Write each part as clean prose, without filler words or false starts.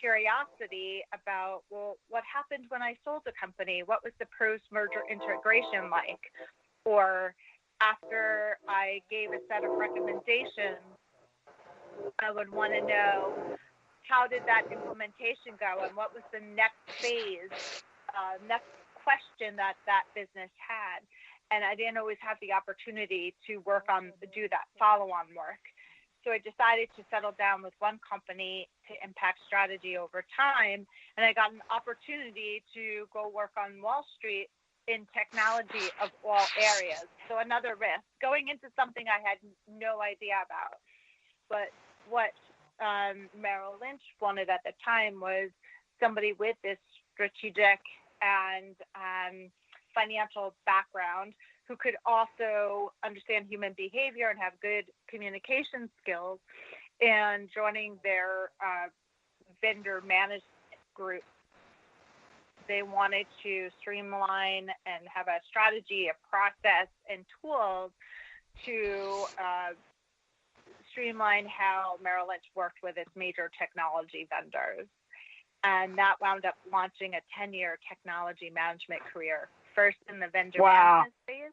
curiosity about, well, what happened when I sold the company? What was the post-merger integration like? Or after I gave a set of recommendations, I would want to know, how did that implementation go, and what was the next phase, next question that that business had. And I didn't always have the opportunity to do that follow-on work. So I decided to settle down with one company to impact strategy over time. And I got an opportunity to go work on Wall Street in technology of all areas. So another risk, going into something I had no idea about. But what Merrill Lynch wanted at the time was somebody with this strategic and financial background who could also understand human behavior and have good communication skills. And joining their vendor management group, they wanted to streamline and have a strategy, a process, and tools to streamline how Merrill Lynch worked with its major technology vendors. And that wound up launching a 10-year technology management career, first in the vendor management space.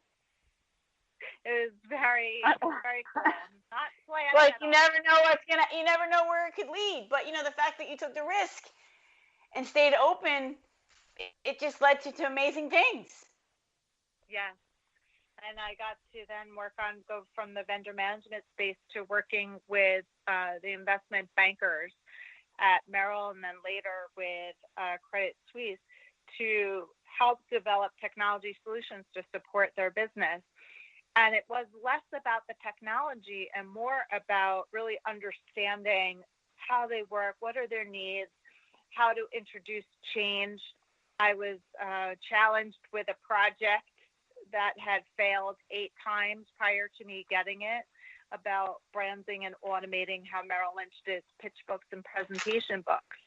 It was very, very cool. Not planned. Like, you never know where it could lead. But, the fact that you took the risk and stayed open, it just led to amazing things. Yeah. And I got to then go from the vendor management space to working with the investment bankers at Merrill, and then later with Credit Suisse, to help develop technology solutions to support their business. And it was less about the technology and more about really understanding how they work, what are their needs, how to introduce change. I was challenged with a project that had failed 8 times prior to me getting it, about branding and automating how Merrill Lynch did pitch books and presentation books.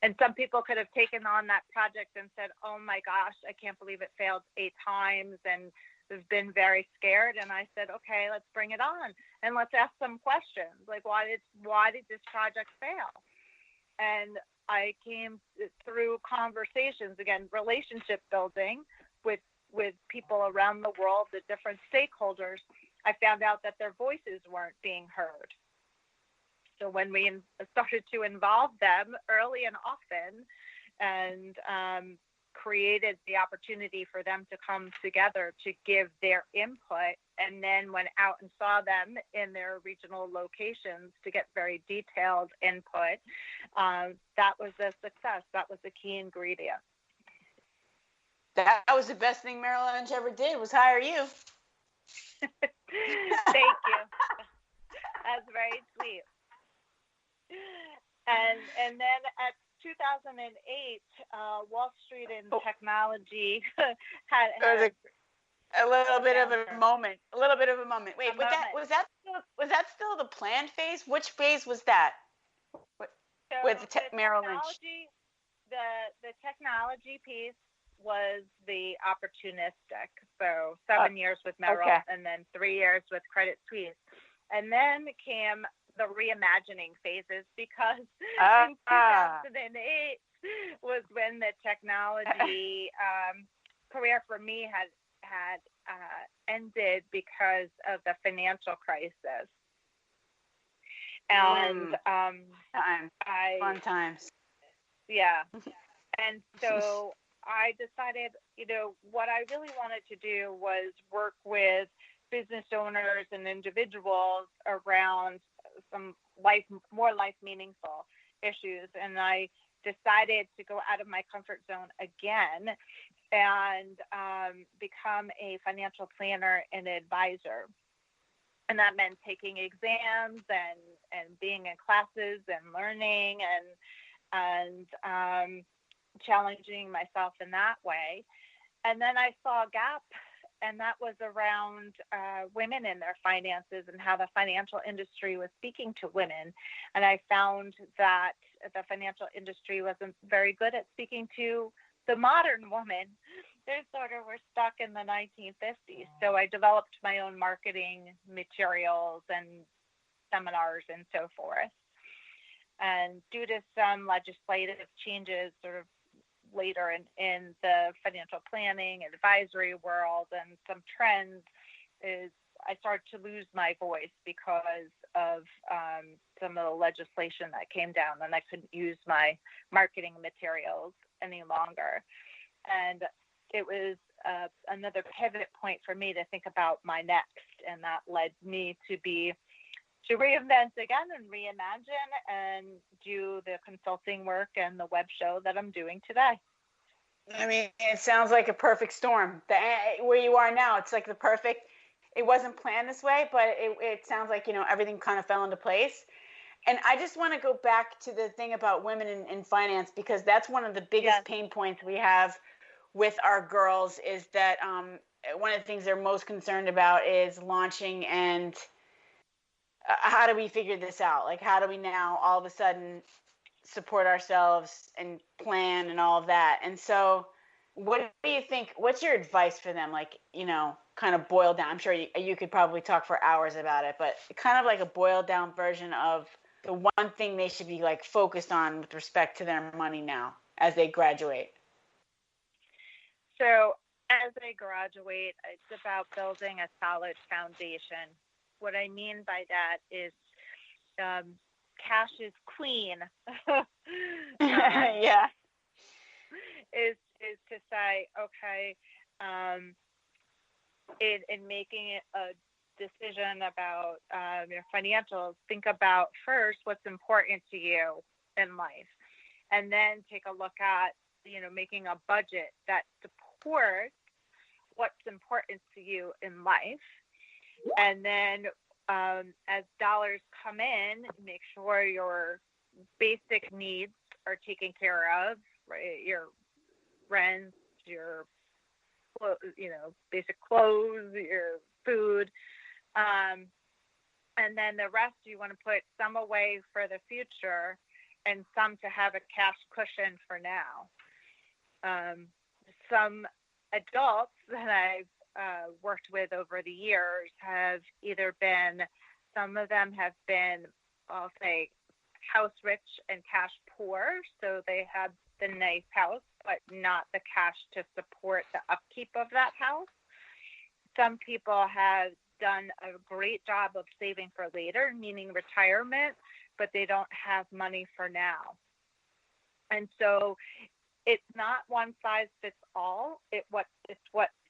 And some people could have taken on that project and said, oh my gosh, I can't believe it failed 8 times, and have been very scared. And I said, okay, let's bring it on and let's ask some questions. Like, why did this project fail? And I came through conversations, again, relationship building with people around the world, the different stakeholders. I found out that their voices weren't being heard. So when we started to involve them early and often, and created the opportunity for them to come together to give their input, and then went out and saw them in their regional locations to get very detailed input, that was a success. That was the key ingredient. That was the best thing Merrill Lynch ever did, was hire you. Thank you. That's very sweet. And then at 2008, Wall Street and technology had a little bit of a moment. Wait, was that still the planned phase? Which phase was that? With Merrill Lynch. The technology piece was the opportunistic. So 7 years with Merrill, and then 3 years with Credit Suisse. And then came the reimagining phases, because in 2008 was when the technology career for me had ended because of the financial crisis. And fun times. Yeah. And so I decided, what I really wanted to do was work with business owners and individuals around some more life meaningful issues. And I decided to go out of my comfort zone again and become a financial planner and advisor. And that meant taking exams and being in classes and learning and challenging myself in that way. And then I saw a gap, and that was around women in their finances and how the financial industry was speaking to women. And I found that the financial industry wasn't very good at speaking to the modern woman. They sort of were stuck in the 1950s. So I developed my own marketing materials and seminars and so forth. And due to some legislative changes sort of later in the financial planning advisory world and some trends, is I started to lose my voice because of some of the legislation that came down, and I couldn't use my marketing materials any longer. And it was another pivot point for me to think about my next, and that led me to reinvent again and reimagine and do the consulting work and the web show that I'm doing today. I mean, it sounds like a perfect storm. Where you are now, it's like the perfect. It wasn't planned this way, but it sounds like, everything kind of fell into place. And I just want to go back to the thing about women in finance, because that's one of the biggest pain points we have with our girls, is that one of the things they're most concerned about is launching, and how do we figure this out? Like, how do we now all of a sudden support ourselves and plan and all of that? And so what do you think, what's your advice for them? Like, kind of boiled down, I'm sure you could probably talk for hours about it, but kind of like a boiled down version of the one thing they should be like focused on with respect to their money now as they graduate. So as they graduate, it's about building a solid foundation. What I mean by that is cash is queen. Yeah. Is to say, okay, in making a decision about your financials, think about first what's important to you in life, and then take a look at making a budget that supports what's important to you in life. And then as dollars come in, make sure your basic needs are taken care of, right? Your rent, your basic clothes, your food, and then the rest you want to put some away for the future and some to have a cash cushion for now. Some adults that I've worked with over the years have either been, some of them have been, I'll say, house rich and cash poor. So they have the nice house, but not the cash to support the upkeep of that house. Some people have done a great job of saving for later, meaning retirement, but they don't have money for now. And so it's not one size fits all. It's what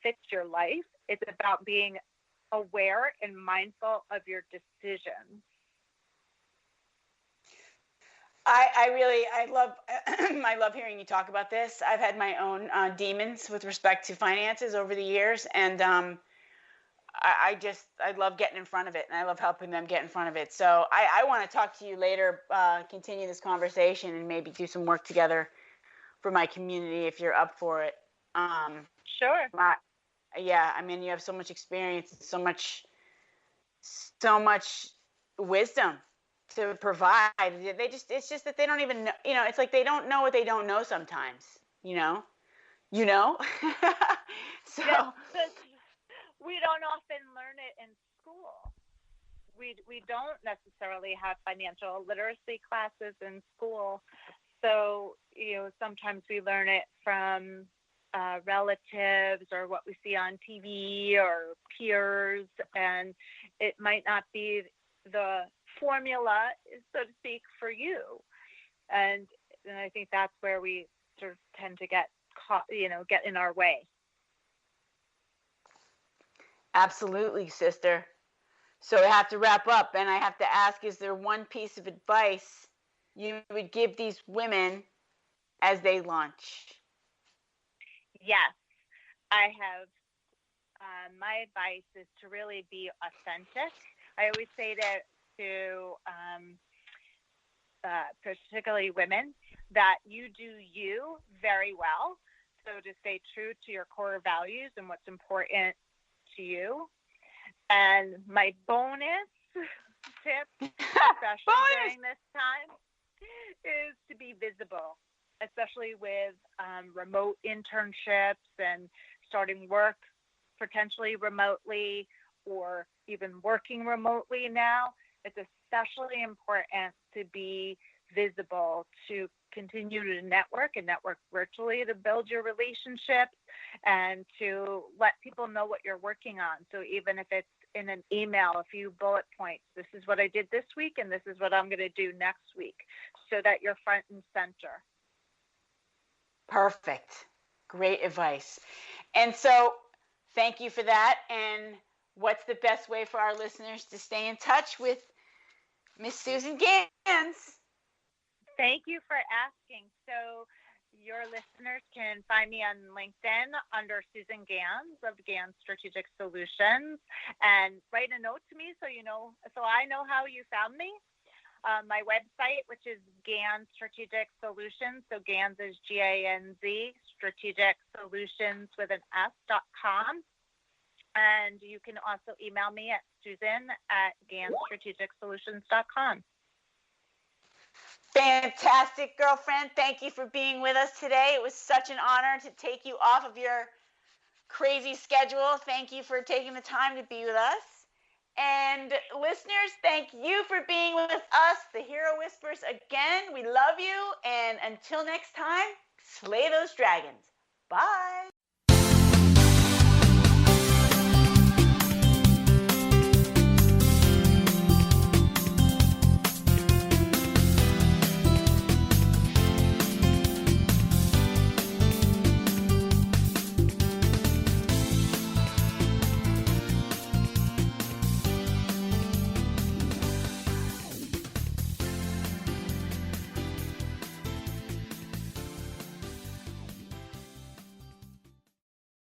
fits your life. It's about being aware and mindful of your decisions. I love hearing you talk about this. I've had my own demons with respect to finances over the years, and I love getting in front of it, and I love helping them get in front of it. So I want to talk to you later, continue this conversation, and maybe do some work together for my community if you're up for it. Sure. Yeah, I mean, you have so much experience, so much wisdom to provide. It's just that they don't even know, it's like they don't know what they don't know sometimes, So yeah, we don't often learn it in school. We don't necessarily have financial literacy classes in school. So, sometimes we learn it from relatives or what we see on TV or peers, and it might not be the formula, so to speak, for you. And I think that's where we sort of tend to get caught, get in our way. Absolutely, sister. So I have to wrap up, and I have to ask, is there one piece of advice you would give these women as they launch? Yes, I have. My advice is to really be authentic. I always say to particularly women, that you do you very well. So to stay true to your core values and what's important to you. And my bonus tip, especially during this time, is to be visible, especially with remote internships and starting work potentially remotely or even working remotely now. It's especially important to be visible, to continue to network and network virtually to build your relationships and to let people know what you're working on. So even if it's in an email, a few bullet points, this is what I did this week and this is what I'm going to do next week, so that you're front and center. Perfect. Great advice. And so thank you for that. And what's the best way for our listeners to stay in touch with Miss Susan Ganz? Thank you for asking. So your listeners can find me on LinkedIn under Susan Ganz of Ganz Strategic Solutions, and write a note to me so I know how you found me. My website, which is Ganz Strategic Solutions, so Ganz is GANZ, Strategic Solutions with an S.com. And you can also email me at susan@ganzstrategicsolutions.com. Fantastic, girlfriend. Thank you for being with us today. It was such an honor to take you off of your crazy schedule. Thank you for taking the time to be with us. And listeners, thank you for being with us, the Hero Whispers. Again, we love you. And until next time, slay those dragons. Bye.